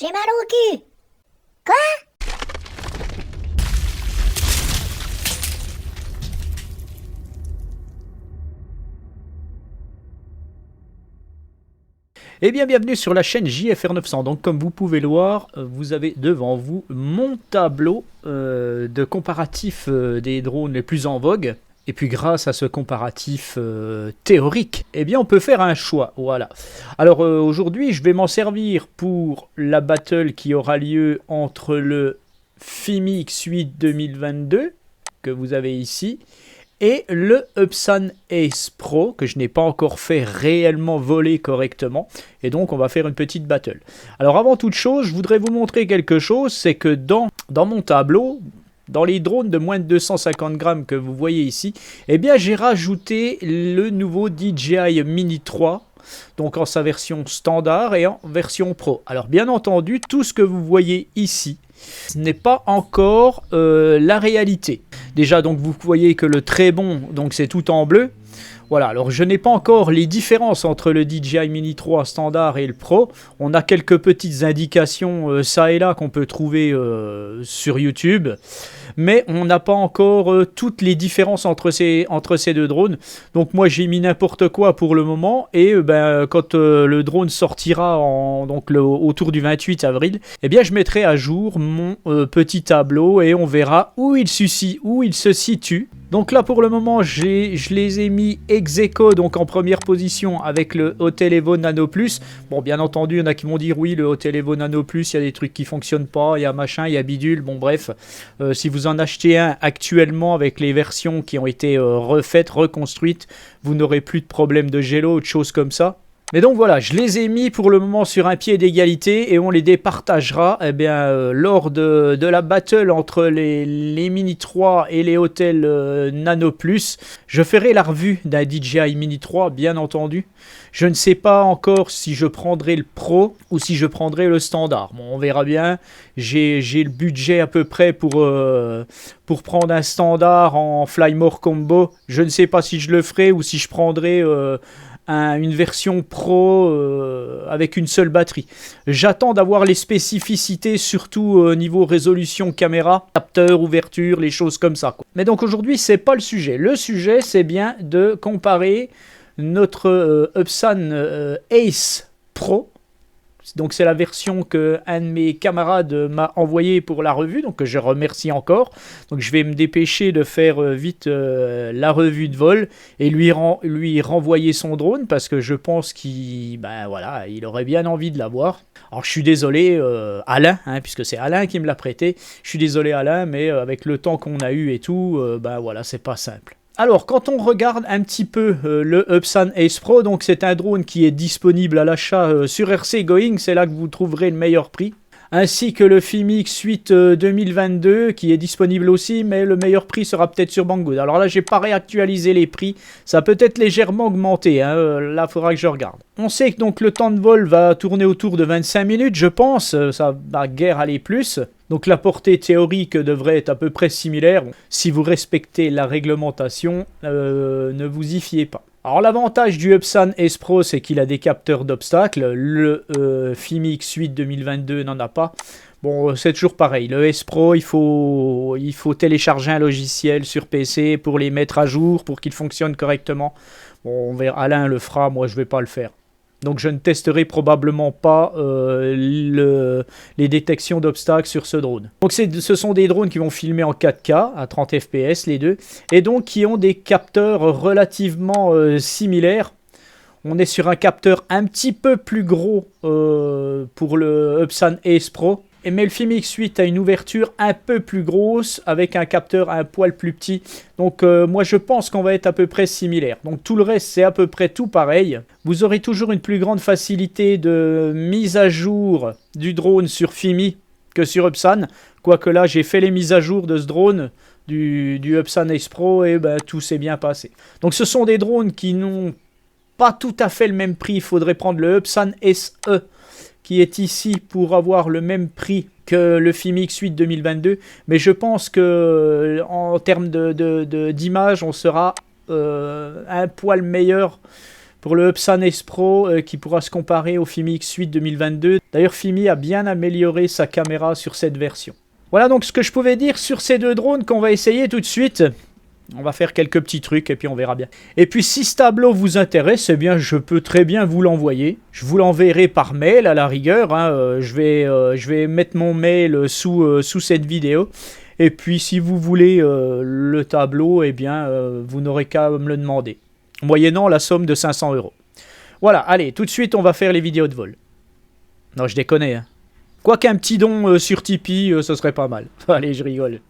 J'ai mal au cul. Quoi? Eh bien, bienvenue sur la chaîne JFR 900. Donc, comme vous pouvez le voir, vous avez devant vous mon tableau de comparatif des drones les plus en vogue. Et puis, grâce à ce comparatif théorique, eh bien, on peut faire un choix. Voilà. Alors, aujourd'hui, je vais m'en servir pour la battle qui aura lieu entre le FIMIX 8 2022, que vous avez ici, et le Upsan Ace Pro, que je n'ai pas encore fait réellement voler correctement. Et donc, on va faire une petite battle. Alors, avant toute chose, je voudrais vous montrer quelque chose. C'est que dans mon tableau, dans les drones de moins de 250 grammes que vous voyez ici, eh bien, j'ai rajouté le nouveau DJI Mini 3. Donc, en sa version standard et en version pro. Alors, bien entendu, tout ce que vous voyez ici, ce n'est pas encore la réalité. Déjà, donc vous voyez que le très bon, donc c'est tout en bleu. Voilà, alors je n'ai pas encore les différences entre le DJI Mini 3 standard et le Pro. On a quelques petites indications ça et là qu'on peut trouver sur YouTube. Mais on n'a pas encore toutes les différences entre ces deux drones. Donc moi j'ai mis n'importe quoi pour le moment. Et quand le drone sortira autour du 28 avril, eh bien je mettrai à jour mon petit tableau et on verra où il se situe. Donc là pour le moment je les ai mis ex aequo, donc en première position avec le Hotel Evo Nano Plus. Bon, bien entendu il y en a qui vont dire oui, le Hotel Evo Nano Plus, il y a des trucs qui fonctionnent pas, il y a machin, il y a bidule, bon bref, si vous en achetez un actuellement avec les versions qui ont été refaites, reconstruites, vous n'aurez plus de problème de gelo ou de choses comme ça. Mais donc voilà, je les ai mis pour le moment sur un pied d'égalité et on les départagera lors de la battle entre les Mini 3 et les Hotel Nano Plus. Je ferai la revue d'un DJI Mini 3, bien entendu. Je ne sais pas encore si je prendrai le Pro ou si je prendrai le standard. Bon, on verra bien. J'ai le budget à peu près pour prendre un standard en Flymore Combo. Je ne sais pas si je le ferai ou si je prendrai une version pro avec une seule batterie. J'attends d'avoir les spécificités, surtout au niveau résolution caméra, capteur, ouverture, les choses comme ça, quoi. Mais donc aujourd'hui, c'est pas le sujet. Le sujet, c'est bien de comparer notre Upsan Ace Pro. Donc c'est la version que un de mes camarades m'a envoyé pour la revue, donc que je remercie encore. Donc je vais me dépêcher de faire vite la revue de vol et lui renvoyer son drone parce que je pense qu'il il aurait bien envie de l'avoir. Alors je suis désolé Alain, puisque c'est Alain qui me l'a prêté. Je suis désolé Alain, mais avec le temps qu'on a eu et tout, c'est pas simple. Alors, quand on regarde un petit peu le Upsan Ace Pro, donc c'est un drone qui est disponible à l'achat sur RC Going, c'est là que vous trouverez le meilleur prix. Ainsi que le FIMIX 8 2022 qui est disponible aussi, mais le meilleur prix sera peut-être sur Banggood. Alors là, j'ai pas réactualisé les prix, ça a peut-être légèrement augmenté, là, il faudra que je regarde. On sait que donc le temps de vol va tourner autour de 25 minutes, je pense, ça va guère aller plus. Donc la portée théorique devrait être à peu près similaire. Si vous respectez la réglementation, ne vous y fiez pas. Alors l'avantage du Upsan Ace Pro, c'est qu'il a des capteurs d'obstacles. Le FIMIX 8 2022 n'en a pas. Bon, c'est toujours pareil. Le Ace Pro, il faut télécharger un logiciel sur PC pour les mettre à jour, pour qu'ils fonctionnent correctement. Bon, on verra. Alain le fera, moi je ne vais pas le faire. Donc je ne testerai probablement pas les détections d'obstacles sur ce drone. Donc ce sont des drones qui vont filmer en 4K à 30 fps les deux. Et donc qui ont des capteurs relativement similaires. On est sur un capteur un petit peu plus gros pour le Upsan Ace Pro. Mais le FIMIX 8 a une ouverture un peu plus grosse avec un capteur un poil plus petit. Donc moi je pense qu'on va être à peu près similaire. Donc tout le reste c'est à peu près tout pareil. Vous aurez toujours une plus grande facilité de mise à jour du drone sur FIMI que sur Upsan. Quoique là j'ai fait les mises à jour de ce drone du Upsan Ace Pro et tout s'est bien passé. Donc ce sont des drones qui n'ont pas tout à fait le même prix. Il faudrait prendre le Upsan SE qui est ici pour avoir le même prix que le FIMIX 8 2022, mais je pense que en termes d'image, on sera un poil meilleur pour le Epson S Pro qui pourra se comparer au Fimi X8 2022. D'ailleurs, Fimi a bien amélioré sa caméra sur cette version. Voilà donc ce que je pouvais dire sur ces deux drones qu'on va essayer tout de suite. On va faire quelques petits trucs et puis on verra bien. Et puis si ce tableau vous intéresse, eh bien je peux très bien vous l'envoyer. Je vous l'enverrai par mail à la rigueur. Hein. Je vais mettre mon mail sous cette vidéo. Et puis si vous voulez le tableau, eh bien vous n'aurez qu'à me le demander. Moyennant la somme de 500 €. Voilà, allez, tout de suite on va faire les vidéos de vol. Non, je déconne. Hein. Quoi qu'un petit don sur Tipeee, ce serait pas mal. Allez, je rigole.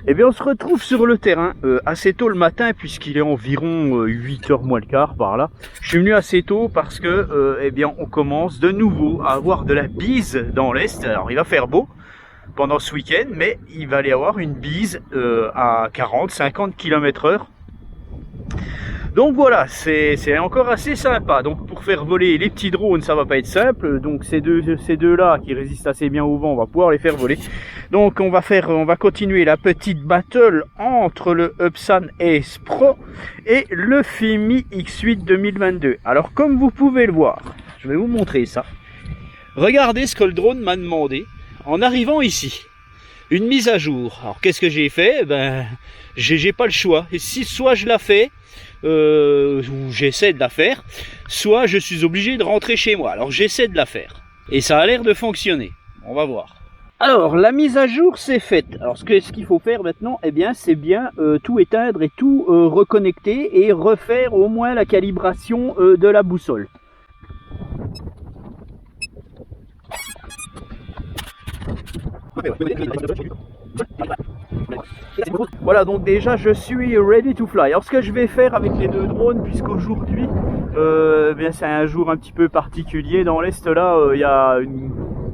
Eh bien, on se retrouve sur le terrain assez tôt le matin, puisqu'il est environ 8h moins le quart par là. Je suis venu assez tôt parce que, eh bien, on commence de nouveau à avoir de la bise dans l'Est. Alors, il va faire beau pendant ce week-end, mais il va y avoir une bise à 40-50 km/h. Donc voilà, c'est encore assez sympa. Donc pour faire voler les petits drones, ça va pas être simple. Donc ces deux là qui résistent assez bien au vent, on va pouvoir les faire voler. Donc on va continuer la petite battle entre le Upsan Ace Pro et le Fimi X8 2022. Alors comme vous pouvez le voir, je vais vous montrer ça. Regardez ce que le drone m'a demandé en arrivant ici. Une mise à jour. Alors qu'est-ce que j'ai fait? Ben j'ai pas le choix. Et si soit je la fais, ou j'essaie de la faire, soit je suis obligé de rentrer chez moi. Alors j'essaie de la faire et ça a l'air de fonctionner. On va voir. Alors la mise à jour c'est faite. Alors ce qu'il faut faire maintenant, eh bien c'est bien tout éteindre et tout reconnecter et refaire au moins la calibration de la boussole. Voilà, donc déjà je suis ready to fly. Alors ce que je vais faire avec les deux drones, puisqu'aujourd'hui bien c'est un jour un petit peu particulier dans l'Est, là il y a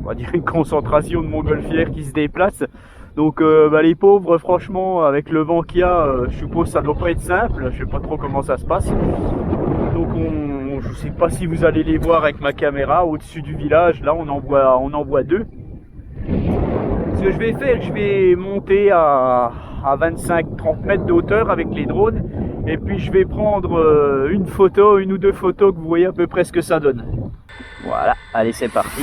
on va dire une concentration de montgolfières qui se déplacent. Donc les pauvres, franchement, avec le vent qu'il y a, je suppose que ça doit pas être simple. Je sais pas trop comment ça se passe. Donc je sais pas si vous allez les voir avec ma caméra au-dessus du village. Là on en voit deux. Ce que je vais faire, je vais monter à 25-30 mètres de hauteur avec les drones. Et puis je vais prendre une ou deux photos que vous voyez à peu près ce que ça donne. Voilà, allez c'est parti.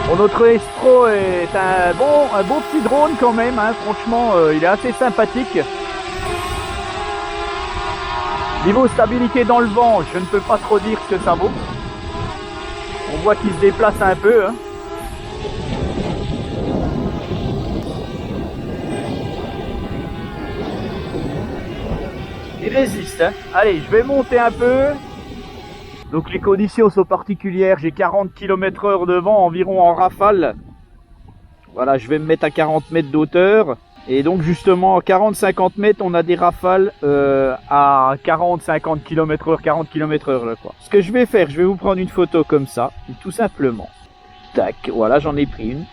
Bon, notre Ace Pro est un beau petit drone quand même, hein. Franchement il est assez sympathique. Niveau stabilité dans le vent, je ne peux pas trop dire ce que ça vaut. On voit qu'il se déplace un peu, hein. Il résiste, hein. Allez, je vais monter un peu. Donc les conditions sont particulières. J'ai 40 km/h de vent environ en rafale. Voilà, je vais me mettre à 40 mètres d'auteur. Et donc justement à 40-50 mètres on a des rafales à 40-50 km/h, 40 km/h là, quoi. Ce que je vais faire, je vais vous prendre une photo comme ça, tout simplement. Tac, voilà, j'en ai pris une.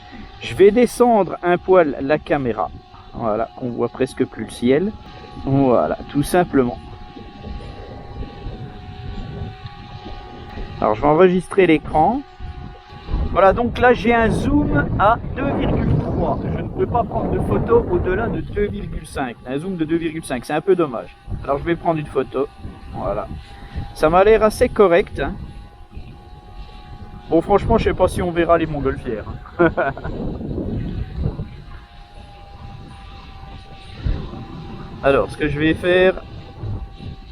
Je vais descendre un poil la caméra. Voilà, on voit presque plus le ciel. Voilà, tout simplement. Alors je vais enregistrer l'écran. Voilà, donc là j'ai un zoom à 2,3. Je ne peux pas prendre de photo au-delà de 2,5. Un zoom de 2,5, c'est un peu dommage. Alors je vais prendre une photo. Voilà. Ça m'a l'air assez correct, hein. Bon, franchement, je sais pas si on verra les montgolfières. Alors, ce que je vais faire,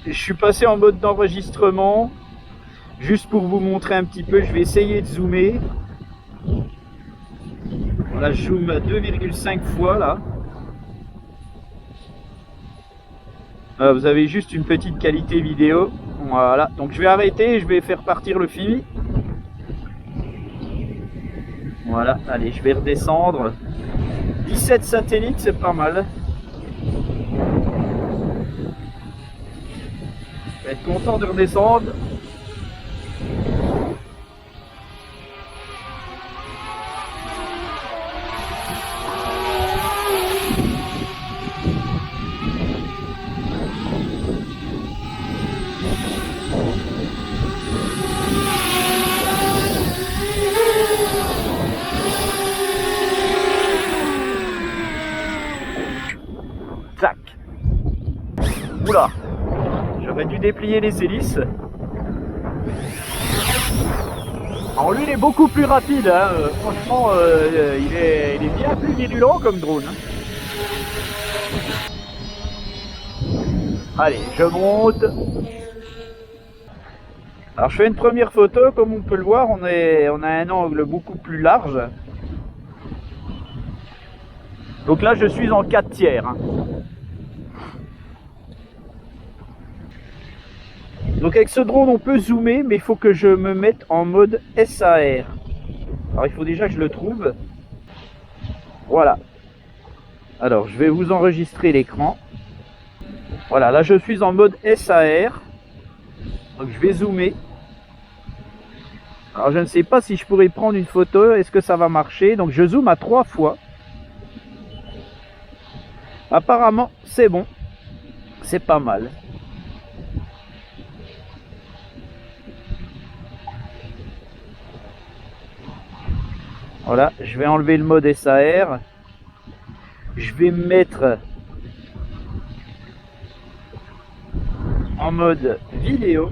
je suis passé en mode d'enregistrement. Juste pour vous montrer un petit peu, je vais essayer de zoomer. Voilà, je zoome à 2,5 fois là. Vous avez juste une petite qualité vidéo. Voilà, donc je vais arrêter et je vais faire partir le Fimi. Voilà, allez, je vais redescendre. 17 satellites, c'est pas mal. Je vais être content de redescendre. Tac. Oula, j'aurais dû déplier les hélices. Alors lui il est beaucoup plus rapide, hein. Franchement il est bien plus virulent comme drone, hein. Allez, je monte. Alors je fais une première photo, comme on peut le voir, on a un angle beaucoup plus large. Donc là je suis en 4/3, hein. Donc avec ce drone on peut zoomer, mais il faut que je me mette en mode SAR. Alors il faut déjà que je le trouve. Voilà. Alors je vais vous enregistrer l'écran. Voilà, là je suis en mode SAR. Donc je vais zoomer. Alors je ne sais pas si je pourrais prendre une photo. Est-ce que ça va marcher? Donc je zoome à 3 fois. Apparemment c'est bon. C'est pas mal. Voilà, je vais enlever le mode SAR. Je vais me mettre en mode vidéo.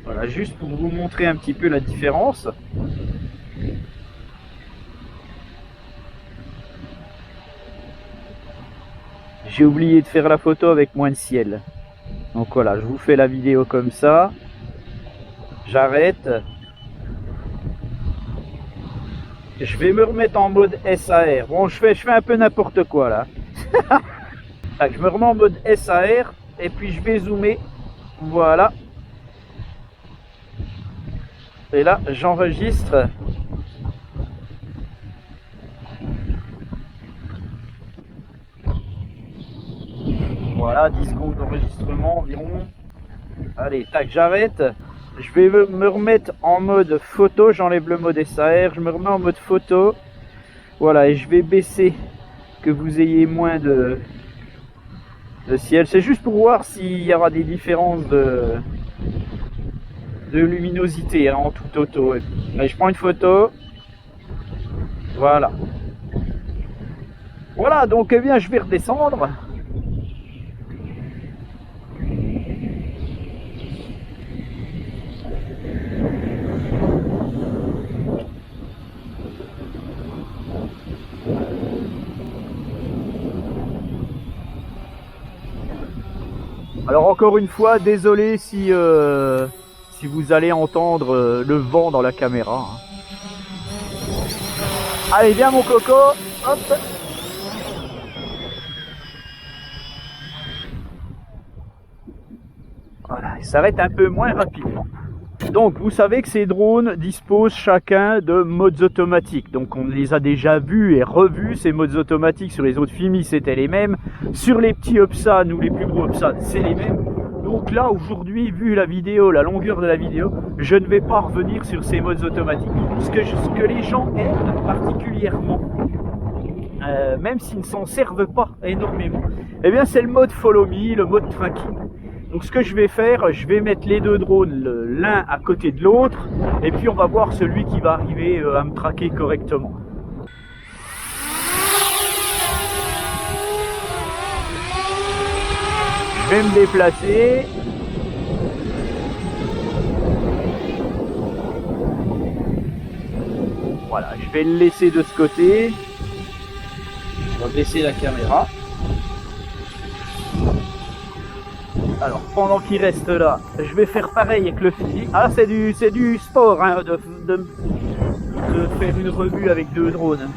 Voilà, juste pour vous montrer un petit peu la différence. J'ai oublié de faire la photo avec moins de ciel. Donc voilà, je vous fais la vidéo comme ça. J'arrête. Je vais me remettre en mode SAR. Bon, je fais un peu n'importe quoi là. Je me remets en mode SAR et puis je vais zoomer. Voilà. Et là, j'enregistre. Voilà, 10 secondes d'enregistrement environ. Allez, tac, j'arrête. Je vais me remettre en mode photo. J'enlève le mode SAR. Je me remets en mode photo. Voilà, et je vais baisser que vous ayez moins de ciel. C'est juste pour voir s'il y aura des différences de luminosité hein, en tout auto. Allez, je prends une photo. Voilà. Voilà, donc eh bien, je vais redescendre. Alors encore une fois, désolé si vous allez entendre le vent dans la caméra. Allez, viens mon coco. Hop. Voilà, il s'arrête un peu moins rapidement. Donc vous savez que ces drones disposent chacun de modes automatiques. Donc on les a déjà vus et revus, ces modes automatiques. Sur les autres FIMI c'était les mêmes. Sur les petits Opsan ou les plus gros Opsan c'est les mêmes. Donc là aujourd'hui, vu la vidéo, la longueur de la vidéo, je ne vais pas revenir sur ces modes automatiques. Ce que les gens aiment particulièrement, même s'ils ne s'en servent pas énormément, eh bien c'est le mode Follow Me, le mode tracking. Donc ce que je vais faire, je vais mettre les deux drones l'un à côté de l'autre et puis on va voir celui qui va arriver à me traquer correctement. Je vais me déplacer. Voilà, je vais le laisser de ce côté. On va baisser la caméra. Alors pendant qu'il reste là, je vais faire pareil avec le fusil. Ah c'est du sport hein, de faire une revue avec deux drones.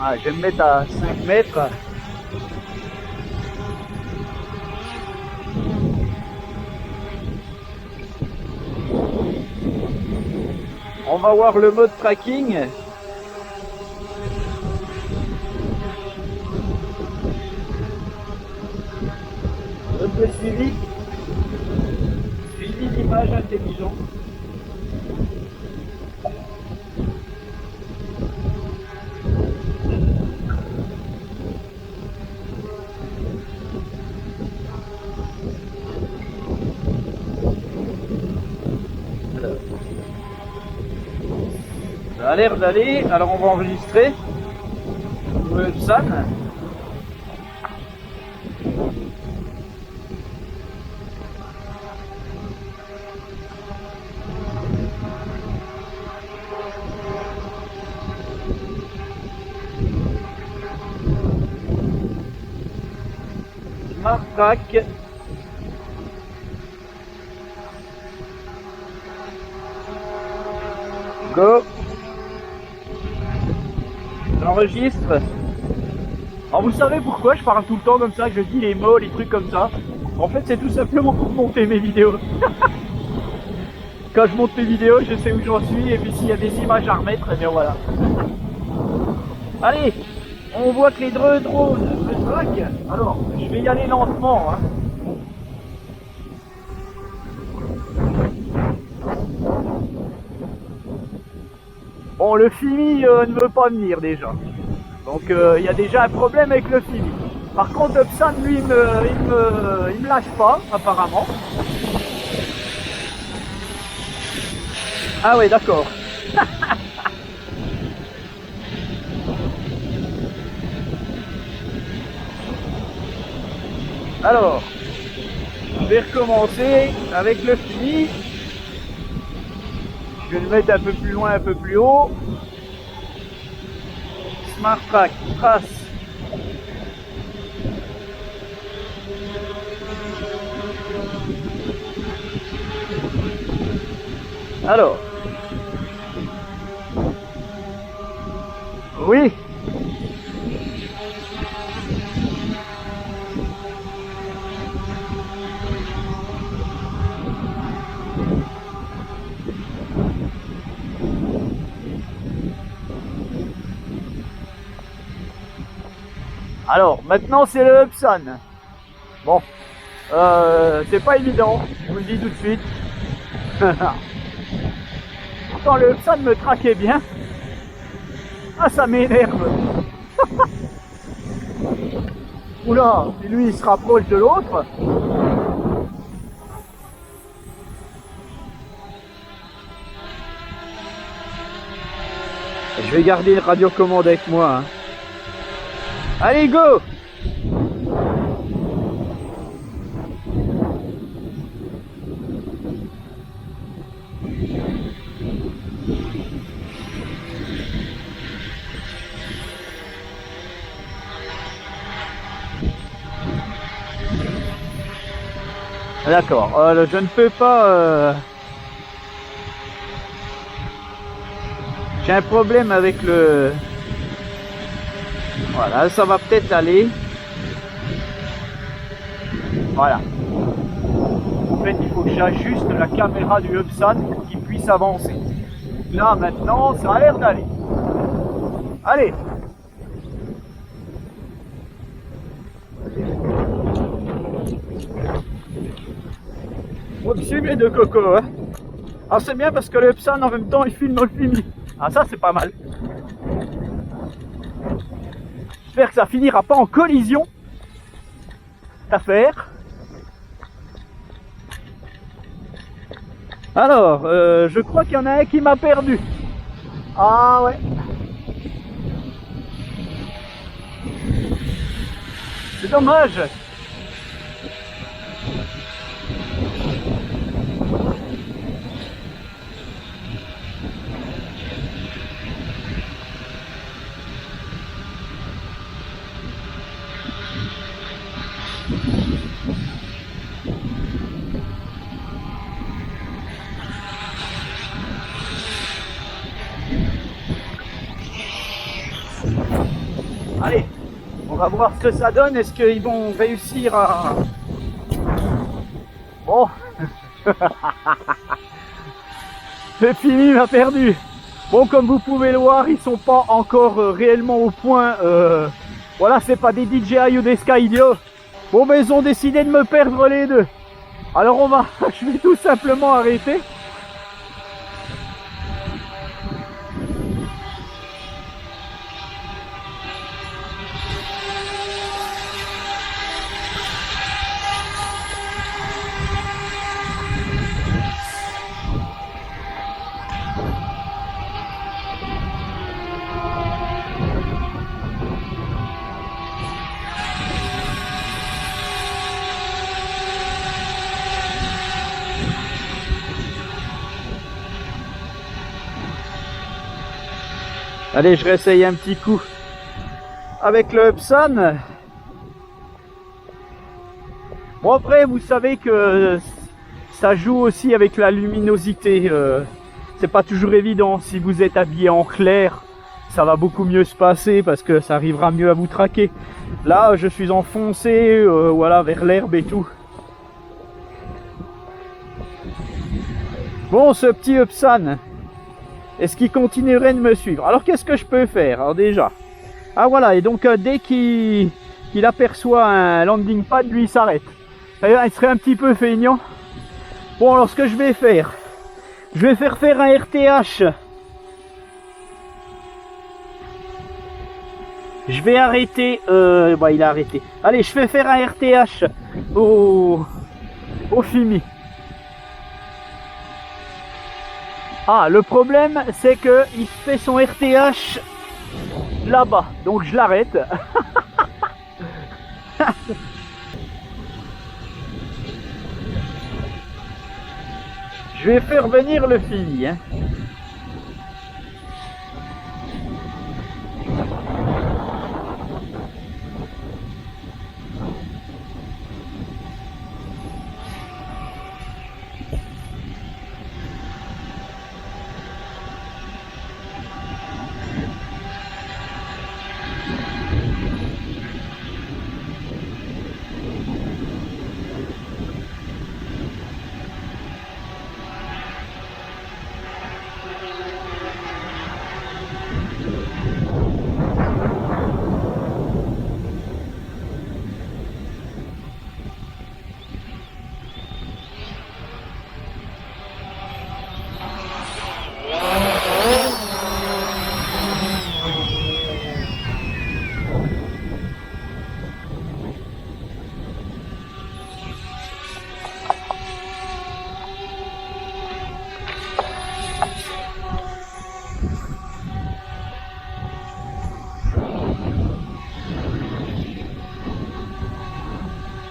Ah, je vais me mettre à 5 mètres. On va voir le mode tracking. Le suivi. Suivi d'image intelligent. Ça a l'air d'aller, alors on va enregistrer le Epson. Smart track. Go. J'enregistre. Alors vous savez pourquoi je parle tout le temps comme ça, que je dis les mots, les trucs comme ça. En fait c'est tout simplement pour monter mes vidéos. Quand je monte mes vidéos, je sais où j'en suis et puis s'il y a des images à remettre, et bien voilà. Allez, on voit que les deux drones me traquent. Alors, je vais y aller lentement. Hein. Bon, le FIMI ne veut pas venir déjà. Donc il y a déjà un problème avec le FIMI. Par contre, Upsan, lui, il me lâche pas, apparemment. Ah ouais, d'accord. Alors, je vais recommencer avec le FIMI. Je vais le mettre un peu plus loin, un peu plus haut. Smart track, trace. Alors. Oui. Alors, maintenant c'est le Upsan. Bon, c'est pas évident, je vous le dis tout de suite. Pourtant le Upsan me traquait bien. Ah, ça m'énerve. Oula, et lui il se rapproche de l'autre. Je vais garder le radiocommande avec moi. Hein. Allez, go! D'accord, je ne peux pas... J'ai un problème avec le... Voilà, ça va peut-être aller. Voilà. En fait, il faut que j'ajuste la caméra du Upsan pour qu'il puisse avancer. Là, maintenant, ça a l'air d'aller. Allez! Au-dessus mes deux cocos, hein. Ah, c'est bien parce que le Upsan, en même temps, il filme le FIMI. Ah, ça, c'est pas mal. J'espère que ça finira pas en collision. Cette affaire. Alors, je crois qu'il y en a un qui m'a perdu. Ah ouais. C'est dommage. Allez, on va voir ce que ça donne. Est-ce qu'ils vont réussir à... Bon. Le FIMI m'a perdu. Bon, comme vous pouvez le voir, ils sont pas encore réellement au point. Voilà, c'est pas des DJI ou des Skydio. Bon, ben ils ont décidé de me perdre les deux. Alors on va... Je vais tout simplement arrêter. Allez, je réessaye un petit coup avec le Upsan. Bon après, vous savez que ça joue aussi avec la luminosité. C'est pas toujours évident. Si vous êtes habillé en clair, ça va beaucoup mieux se passer parce que ça arrivera mieux à vous traquer. Là, je suis enfoncé, voilà, vers l'herbe et tout. Bon, ce petit Upsan, est-ce qu'il continuerait de me suivre? Alors, qu'est-ce que je peux faire? Alors déjà, ah voilà, et donc dès qu'il aperçoit un landing pad, lui, il s'arrête. D'ailleurs, il serait un petit peu feignant. Bon, alors ce que je vais faire un RTH. Je vais arrêter, bah il a arrêté. Allez, je vais faire un RTH au FIMI. Ah, le problème, c'est que il fait son RTH là-bas. Donc je l'arrête. Je vais faire venir le FIMI, hein.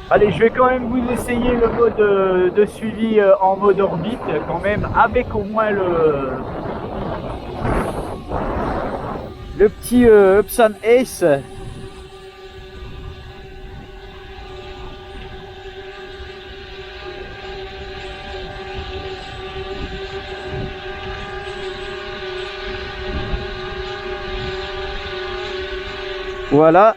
Allez, je vais quand même vous essayer le mode de suivi en mode orbite, quand même, avec au moins le petit Upsan Ace. Voilà.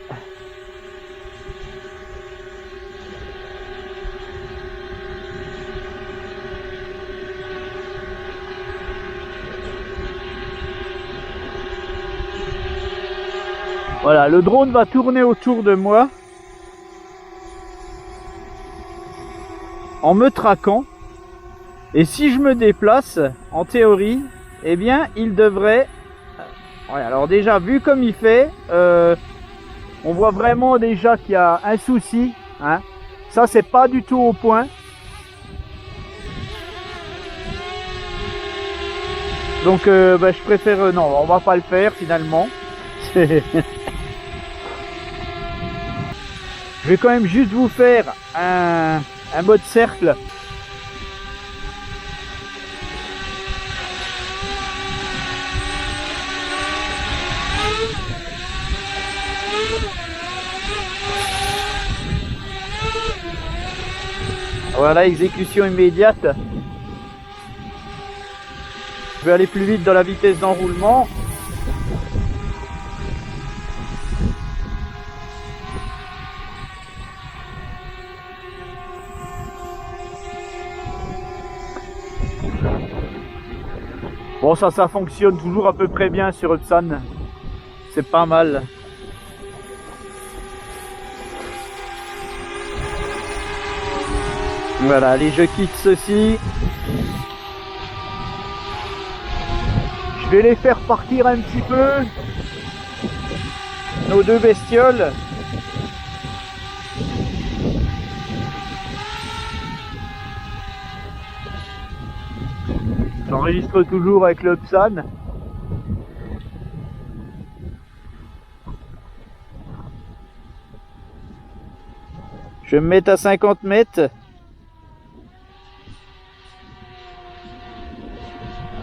Voilà, le drone va tourner autour de moi en me traquant. Et si je me déplace, en théorie, eh bien, il devrait... Ouais, alors déjà, vu comme il fait, on voit vraiment déjà qu'il y a un souci. Hein. Ça, c'est pas du tout au point. Donc, bah, je préfère... non, on va pas le faire finalement. Je vais quand même juste vous faire un mode cercle. Voilà, exécution immédiate. Je vais aller plus vite dans la vitesse d'enroulement. Bon, ça fonctionne toujours à peu près bien sur Upsan. C'est pas mal. Voilà, allez, je quitte ceci. Je vais les faire partir un petit peu. Nos deux bestioles. J'enregistre toujours avec le Upsan. Je vais me mettre à 50 mètres.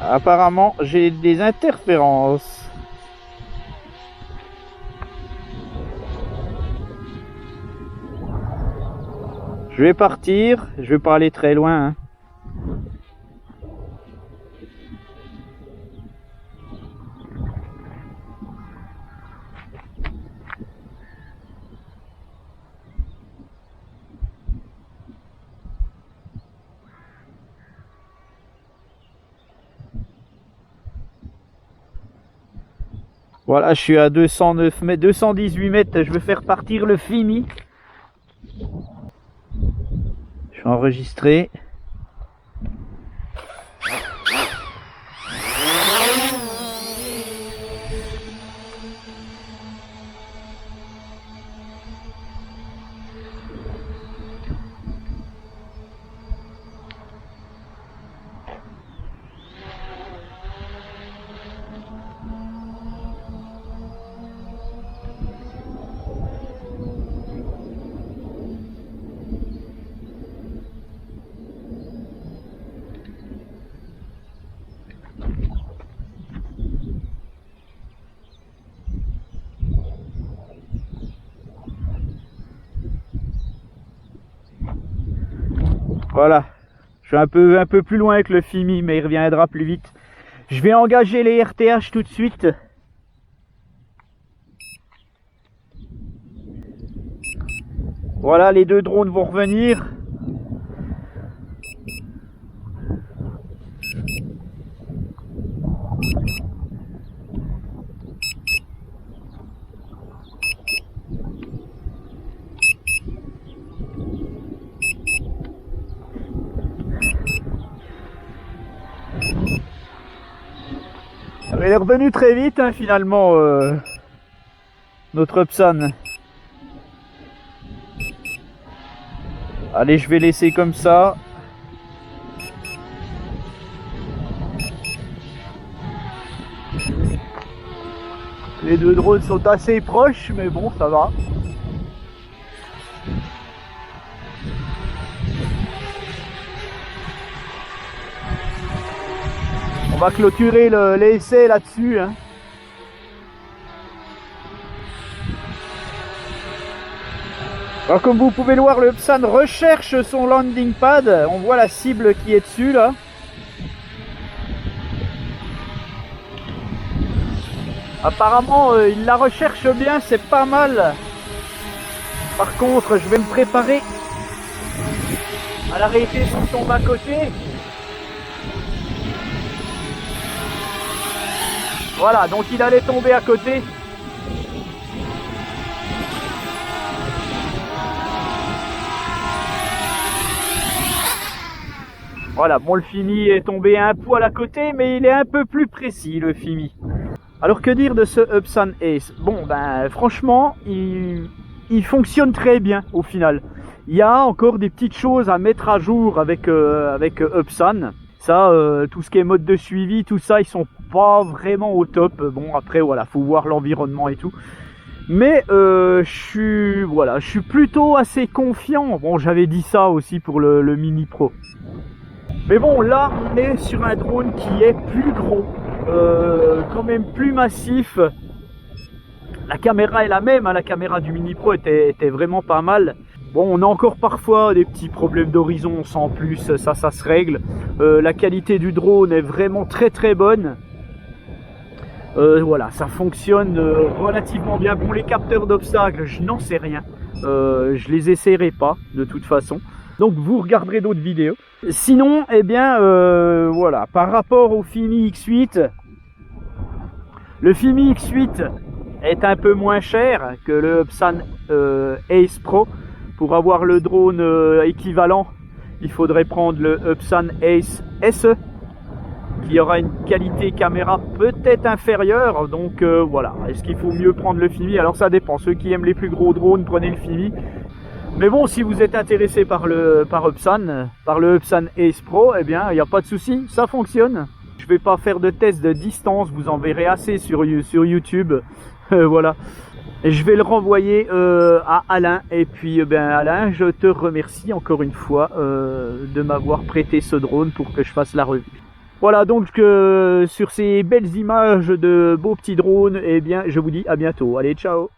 Apparemment, j'ai des interférences. Je vais partir, je vais pas aller très loin. Hein. Voilà, je suis à 209 mètres, 218 mètres, je vais faire partir le FIMI. Je vais enregistrer. Voilà, je suis un peu plus loin avec le FIMI, mais il reviendra plus vite. Je vais engager les RTH tout de suite. Voilà, les deux drones vont revenir. Elle est revenue très vite, hein, finalement, notre Upsan. Allez, je vais laisser comme ça. Les deux drones sont assez proches, mais bon, ça va. On va clôturer l'essai là-dessus. Hein. Alors comme vous pouvez le voir, le Upsan recherche son landing pad. On voit la cible qui est dessus là. Apparemment il la recherche bien, c'est pas mal. Par contre je vais me préparer à l'arrêter si je tombe à côté. Voilà, donc il allait tomber à côté. Voilà, bon, le FIMI est tombé un poil à côté, mais il est un peu plus précis, le FIMI. Alors que dire de ce Upsan Ace? Bon, ben franchement, il fonctionne très bien au final. Il y a encore des petites choses à mettre à jour avec Upsan. Ça, tout ce qui est mode de suivi, tout ça, ils sont pas vraiment au top. Bon, après, voilà, faut voir l'environnement et tout. Mais je suis plutôt assez confiant. Bon, j'avais dit ça aussi pour le Mini Pro. Mais bon, là, on est sur un drone qui est plus gros, quand même plus massif. La caméra est la même, hein, la caméra du Mini Pro était vraiment pas mal. Bon, on a encore parfois des petits problèmes d'horizon sans plus, ça se règle. La qualité du drone est vraiment très bonne. Voilà, ça fonctionne relativement bien. Bon, les capteurs d'obstacles, je n'en sais rien. Je les essaierai pas, de toute façon. Donc, vous regarderez d'autres vidéos. Sinon, eh bien, voilà, par rapport au FIMI X8, le FIMI X8 est un peu moins cher que le Upsan Ace Pro. Pour avoir le drone équivalent, il faudrait prendre le Upsan Ace SE, qui aura une qualité caméra peut-être inférieure. Donc voilà, est-ce qu'il faut mieux prendre le FIMI? Alors ça dépend, ceux qui aiment les plus gros drones, prenez le FIMI. Mais bon, si vous êtes intéressé par le Upsan Ace Pro, eh bien, il n'y a pas de souci, ça fonctionne. Je ne vais pas faire de test de distance, vous en verrez assez sur YouTube. Voilà. Et je vais le renvoyer à Alain. Et puis, Alain, je te remercie encore une fois de m'avoir prêté ce drone pour que je fasse la revue. Voilà, donc sur ces belles images de beaux petits drones, eh bien, je vous dis à bientôt. Allez, ciao!